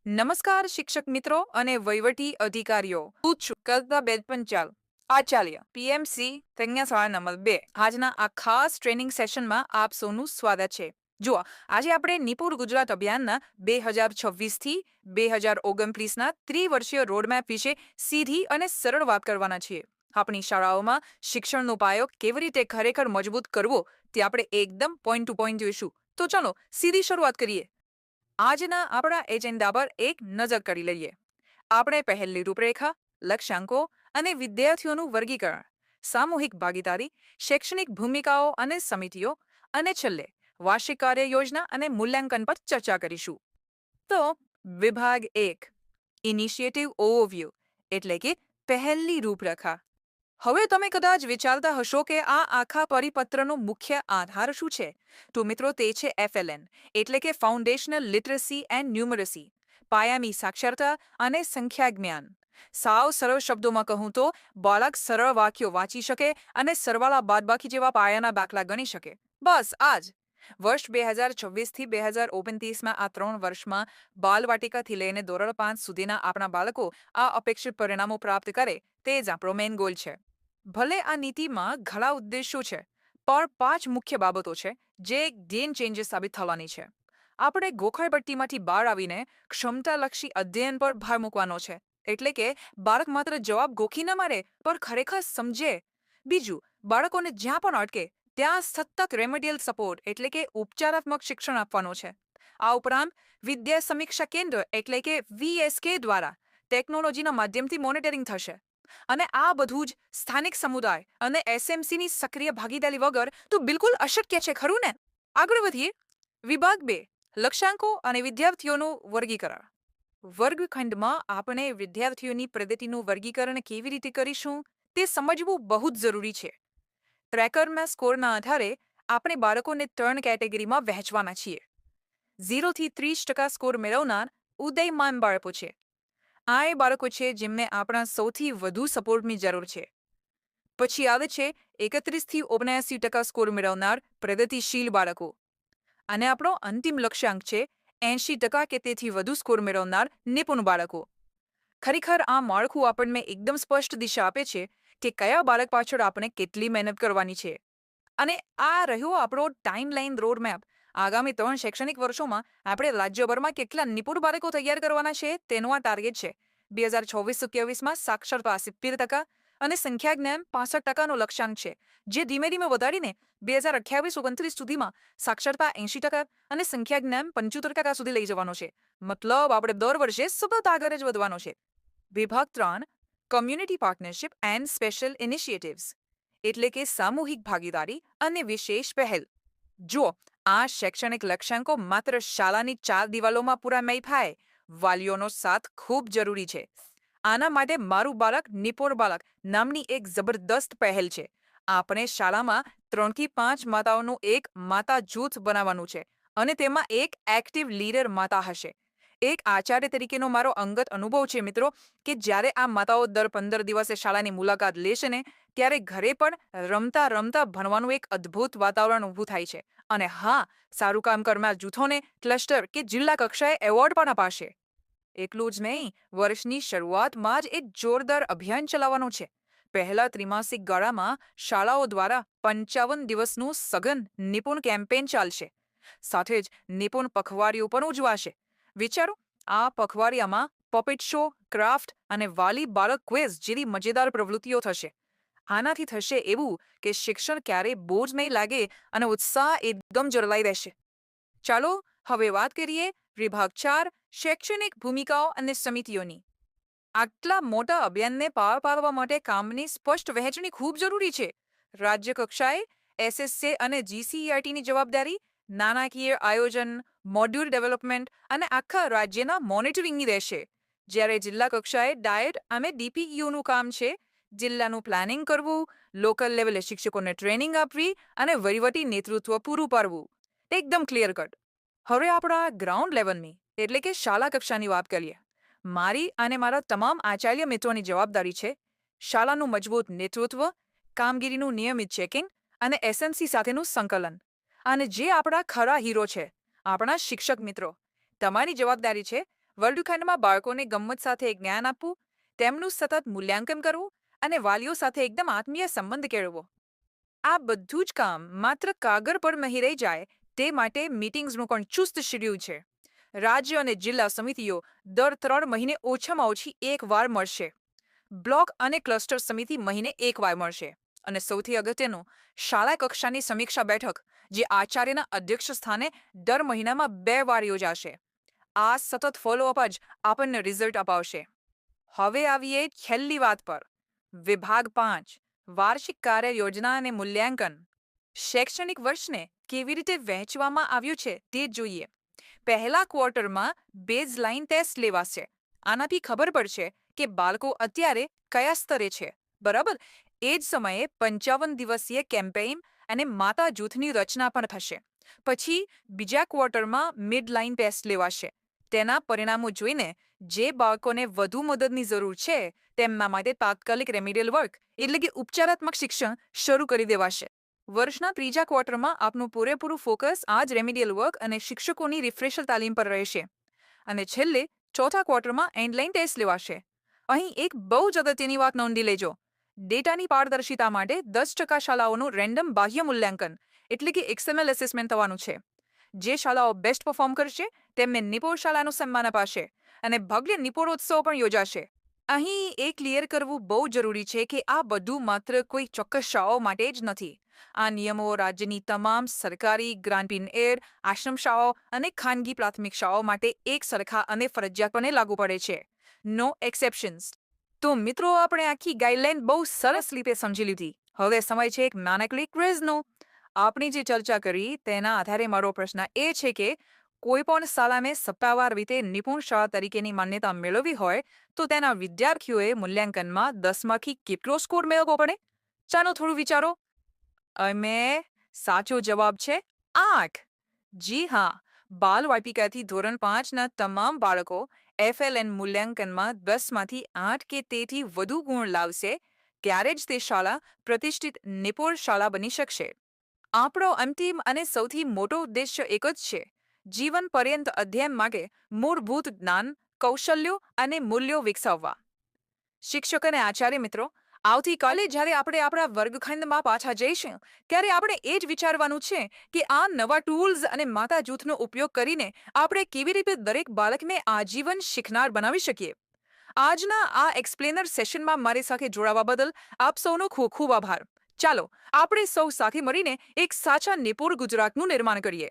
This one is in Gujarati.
નમસ્કાર શિક્ષક મિત્રો અને વહીવટી અધિકારીઓ. હું છું કલ્પનાબેન પંચાલ, આચાર્ય પીએમસી કન્યા શાળા નંબર 2. આજના આ ખાસ ટ્રેનિંગ સેશનમાં આપ સૌનું સ્વાગત છે. જુઓ, આજે આપણે નિપુણ ગુજરાત અભિયાનના 2026 થી 2029ના ત્રિવર્ષીય રોડમેપ વિશે સીધી અને સરળ વાત કરવાના છીએ. આપણી શાળાઓમાં શિક્ષણનો પાયો કેવી રીતે ખરેખર મજબૂત કરવો તે આપણે એકદમ પોઈન્ટ ટુ પોઈન્ટ જોઈશું. તો ચાલો સીધી શરૂઆત કરીએ. આજના આપણા એજન્ડા પર એક નજર કરી લઈએ. આપણે પહેલી રૂપરેખા, લક્ષ્યાંકો અને વિદ્યાર્થીઓનું વર્ગીકરણ, સામૂહિક ભાગીદારી, શૈક્ષણિક ભૂમિકાઓ અને સમિતિઓ, અને છેલ્લે વાર્ષિક કાર્ય યોજના અને મૂલ્યાંકન પર ચર્ચા કરીશું. તો વિભાગ 1, ઇનિશિયેટિવ ઓવરવ્યૂ એટલે કે પહેલી રૂપરેખા. હવે તમે કદાચ વિચારતા હશો કે આ આખા પરિપત્રનો મુખ્ય આધાર શું છે. તો મિત્રો, તે છે FLN એટલે કે ફાઉન્ડેશનલ લિટરસી એન્ડ ન્યુમરસી, પાયામી સાક્ષરતા અને સંખ્યા જ્ઞાન. સાવ સરળ શબ્દોમાં કહું તો બાળક સરળ વાક્યો વાંચી શકે અને સરવાળા બાદબાકી જેવા પાયાના દાખલા ગણી શકે. બસ આ જ. વર્ષ 2026 થી 2029માં આ 3 વર્ષમાં બાલવાટિકાથી લઈને ધોરણ 5 સુધીના આપણા બાળકો આ અપેક્ષિત પરિણામો પ્રાપ્ત કરે તે જ આપણો મેઇન ગોલ છે. ભલે આ નીતિમાં ઘણા ઉદ્દેશો છે, પણ 5 મુખ્ય બાબતો છે જે ગેમ ચેન્જર સાબિત થવાની છે. આપણે ગોખણપટ્ટીમાંથી બહાર આવીને ક્ષમતાલક્ષી અધ્યયન પર ભાર મૂકવાનો છે. એટલે કે બાળક માત્ર જવાબ ગોખી ન મારે પણ ખરેખર સમજે. બીજું, બાળકોને જ્યાં પણ અટકે ત્યાં સતત રેમેડિયલ સપોર્ટ એટલે કે ઉપચારાત્મક શિક્ષણ આપવાનો છે. આ ઉપરાંત વિદ્યા સમીક્ષા કેન્દ્ર એટલે કે VSK દ્વારા ટેકનોલોજીના માધ્યમથી મોનિટરિંગ થશે. અને આ બધું જ સ્થાનિક સમુદાય અને SMCની સક્રિય ભાગીદારી વગર તો બિલકુલ અશક્ય છે, ખરું ને? આગળ વધીએ. વિભાગ 2, લક્ષ્યાંકો અને વિદ્યાર્થીઓનું વર્ગીકરણ. વર્ગખંડમાં આપણે વિદ્યાર્થીઓની પ્રગતિનું વર્ગીકરણ કેવી રીતે કરીશું તે સમજવું બહુ જ જરૂરી છે. ટ્રેકરમાં સ્કોરના આધારે આપણે બાળકોને 3 કેટેગરીમાં વહેંચવાના છીએ. 0 થી 30% સ્કોર મેળવનાર ઉદયમાન બાળકો છે. આ એ બાળકો છે જેમને આપણા સૌથી વધુ સપોર્ટની જરૂર છે. પછી આવે છે 31 થી 79% સ્કોર મેળવનાર પ્રગતિશીલ બાળકો. અને આપણો અંતિમ લક્ષ્યાંક છે 80% કે તેથી વધુ સ્કોર મેળવનાર નિપુણ બાળકો. ખરેખર આ માળખું આપણને એકદમ સ્પષ્ટ દિશા આપે છે કે કયા બાળક પાછળ આપણે કેટલી મહેનત કરવાની છે. અને આ રહ્યો આપણો ટાઈમલાઈન રોડમેપ. આગામી 3 શૈક્ષણિક વર્ષોમાં આપણે રાજ્યભરમાં કેટલા નિપુણ બાળકો તૈયાર કરવાના છે તેનો આ ટાર્ગેટ છે. 2024-27માં સાક્ષરતા 70% અને સંખ્યા જ્ઞાન 65%નો લક્ષ્યાંક છે, જે ધીમે ધીમે વધારીને 2028-29 સુધીમાં સાક્ષરતા 80% અને સંખ્યા જ્ઞાન 75% સુધી લઈ જવાનો છે. મતલબ આપણે દર વર્ષે સતત આગળ જ વધવાનો છે. વિભાગ 3, community partnership and special initiatives એટલે કે સામૂહિક ભાગીદારી અને વિશેષ પહેલ. જો આ શૈક્ષણિક લક્ષ્યાંકો માત્ર શાળાની 4 દિવાલોમાં પૂરા નહીં થાય, વાલીઓનો સાથ ખૂબ જરૂરી છે. આના માટે મારું બાળક નિપુણ બાળક નામની એક જબરદસ્ત પહેલ છે. આપણે શાળામાં 3 થી 5 માતાઓનું એક માતા જૂથ બનાવવાનું છે અને તેમાં એક એક્ટિવ લીડર માતા હશે. એક આચાર્ય તરીકેનો મારો અંગત અનુભવ છે મિત્રો કે જ્યારે આ માતાઓ દર 15 દિવસે શાળાની મુલાકાત લેશે ને ત્યારે ઘરે પણ રમતા રમતા ભણવાનું એક અદ્ભુત વાતાવરણ ઊભું થાય છે. અને હા, સારું કામ કરનાર જૂથોને ક્લસ્ટર કે જિલ્લા કક્ષાએ એવોર્ડ પણ અપાશે. એટલું જ નહીં, વર્ષની શરૂઆતમાં જ એક જોરદાર અભિયાન ચલાવવાનું છે. પહેલા ત્રિમાસિક ગાળામાં શાળાઓ દ્વારા 55 દિવસનું સઘન નિપુણ કેમ્પેઇન ચાલશે. સાથે જ નિપુણ પખવાડિયું પણ ઉજવાશે. વિચારો, આ પખવાડિયામાં પપેટ શો, ક્રાફ્ટ અને વાલી બાળક ક્વિઝ જેવી મજેદાર પ્રવૃત્તિઓ થશે. આનાથી થશે એવું કે શિક્ષણ ક્યારેય બોજ નહીં લાગે અને ઉત્સાહ એકદમ જળવાઈ રહેશે. ચાલો હવે વાત કરીએ વિભાગ 4, શૈક્ષણિક ભૂમિકાઓ અને સમિતિઓની. આટલા મોટા અભિયાનને પાર પાડવા માટે કામની સ્પષ્ટ વહેંચણી ખૂબ જરૂરી છે. રાજ્ય કક્ષાએ SSA અને GCERTની જવાબદારી નાણાકીય આયોજન, મોડ્યુલ ડેવલપમેન્ટ અને આખા રાજ્યના મોનિટરિંગની રહેશે. જ્યારે જિલ્લા કક્ષાએ ડાયટ અને DPEOનું કામ છે જિલ્લાનું પ્લાનિંગ કરવું, લોકલ લેવલે શિક્ષકોને ટ્રેનિંગ આપવી અને વહીવટી નેતૃત્વ પૂરું પાડવું. એકદમ ક્લિયર કટ. હવે આપણા ગ્રાઉન્ડ લેવલની એટલે કે શાળા કક્ષાની વાત કરીએ. મારી અને મારા તમામ આચાર્ય મિત્રોની જવાબદારી છે શાળાનું મજબૂત નેતૃત્વ, કામગીરીનું નિયમિત ચેકિંગ અને SMC સાથેનું સંકલન. અને જે આપણા ખરા હીરો છે, આપણા શિક્ષક મિત્રો. તમારી જવાબદારી છે વર્ગખંડમાં બાળકોને ગમ્મત સાથે જ્ઞાન આપવું, તેમનું સતત મૂલ્યાંકન કરવું અને વાલીઓ સાથે એકદમ આત્મીય સંબંધ કેળવવો. આ બધું જ કામ માત્ર કાગળ પર નહીં રહી જાય તે માટે મીટિંગ્સનું પણ ચુસ્ત શેડ્યુલ છે. રાજ્ય અને જિલ્લા સમિતિઓ દર 3 મહિને ઓછામાં ઓછી એક વાર મળશે. બ્લોક અને ક્લસ્ટર સમિતિ મહિને એકવાર મળશે. અને સૌથી અગત્યનું, શાળા કક્ષાની સમીક્ષા બેઠક, જે આચાર્યના અધ્યક્ષ સ્થાને દર મહિનામાં 2 વાર યોજાશે. આ સતત ફોલોઅપ જ આપણને રિઝલ્ટ અપાવશે. હવે આવીએ છેલ્લી વાત પર. વિભાગ 5, વાર્ષિક કાર્ય યોજના અને મૂલ્યાંકન. શૈક્ષણિક વર્ષને કેવી રીતે વહેંચવામાં આવ્યું છે તે જોઈએ. પહેલા ક્વાર્ટરમાં બેઝલાઇન ટેસ્ટ લેવાશે. આનાથી ખબર પડશે કે બાળકો અત્યારે કયા સ્તરે છે, બરાબર? એ જ સમયે 55 દિવસીય કેમ્પેઇન અને માતા જૂથની રચના પણ થશે. પછી બીજા ક્વાર્ટરમાં મિડલાઇન ટેસ્ટ લેવાશે. તેના પરિણામો જોઈને જે બાળકોને વધુ મદદની જરૂર છે તેમના માટે તાત્કાલિક રેમિડિયલ વર્ક એટલે કે ઉપચારાત્મક શિક્ષણ શરૂ કરી દેવાશે. વર્ષના ત્રીજા ક્વાર્ટરમાં આપનું પૂરેપૂરું ફોકસ આ જ રેમિડિયલ વર્ક અને શિક્ષકોની રિફ્રેશર તાલીમ પર રહેશે. અને છેલ્લે ચોથા ક્વાર્ટરમાં એન્ડલાઇન ટેસ્ટ લેવાશે. અહીં એક બહુ જ અગત્યની વાત નોંધી લેજો. ડેટાની પારદર્શિતા માટે 10% શાળાઓનું રેન્ડમ બાહ્ય મૂલ્યાંકન એટલે કે એક્સએમએલ એસેસમેન્ટ થવાનું છે. જે શાળાઓ બેસ્ટ પરફોર્મ કરશે તેમને નિપોર શાળાનું સન્માન અપાશે અને ભવ્ય નિપોરોત્સવ પણ યોજાશે. અહીં એ ક્લિયર કરવું બહુ જરૂરી છે કે આ બધું માત્ર કોઈ ચોક્કસ શાળાઓ માટે જ નથી. આ નિયમો રાજ્યની તમામ સરકારી, ગ્રાન્ટીન એડ, આશ્રમ શાળાઓ અને ખાનગી પ્રાથમિક શાળાઓ માટે એક સરખા અને ફરજિયાતપણે લાગુ પડે છે. નો એક્સેપ્શન્સ. તો મિત્રો, આપણે આખી ગાઈડલાઈન બહુ સરસ રીતે સમજી લીધી. હવે સમય છે એક નાનકડી ક્વિઝનો. આપણી જે ચર્ચા કરી તેના આધારે મારો પ્રશ્ન એ છે કે કોઈ પણ શાળાને સત્તાવાર રીતે નિપુણ શાળા તરીકેની માન્યતા મેળવવી હોય તો તેના વિદ્યાર્થીઓએ મૂલ્યાંકનમાં 10માંથી કેટલો સ્કોર મેળવવો પડે? ચાલો થોડું વિચારો. અને સાચો જવાબ છે 8. જી હા, બાલ વાટિકાથી ધોરણ 5ના તમામ બાળકો FLN મૂલ્યાંકનમાં 10માંથી 8 કે તેથી વધુ ગુણ લાવશે ત્યારે જ તે શાળા પ્રતિષ્ઠિત નિપુણ શાળા બની શકશે. આપણો અંતિમ અને સૌથી મોટો ઉદ્દેશ્ય એક જ છે: જીવન પર્યંત અધ્યયન માટે મૂળભૂત જ્ઞાન, કૌશલ્યો અને મૂલ્યો વિકસાવવા. શિક્ષક અને આચાર્ય મિત્રો, આવતીકાલે જ્યારે આપણે આપણા વર્ગખંડમાં પાછા જઈશું ત્યારે આપણે એ જ વિચારવાનું છે કે આ નવા ટૂલ્સ અને માતા જૂથનો ઉપયોગ કરીને આપણે કેવી રીતે દરેક બાળકને આજીવન શીખનાર બનાવી શકીએ. આજના આ એક્સપ્લેનર સેશનમાં મારી સાથે જોડાવા બદલ આપ સૌનો ખૂબ ખૂબ આભાર. ચાલો આપણે સૌ સાથે મળીને એક સાચા નિપુણ ગુજરાતનું નિર્માણ કરીએ.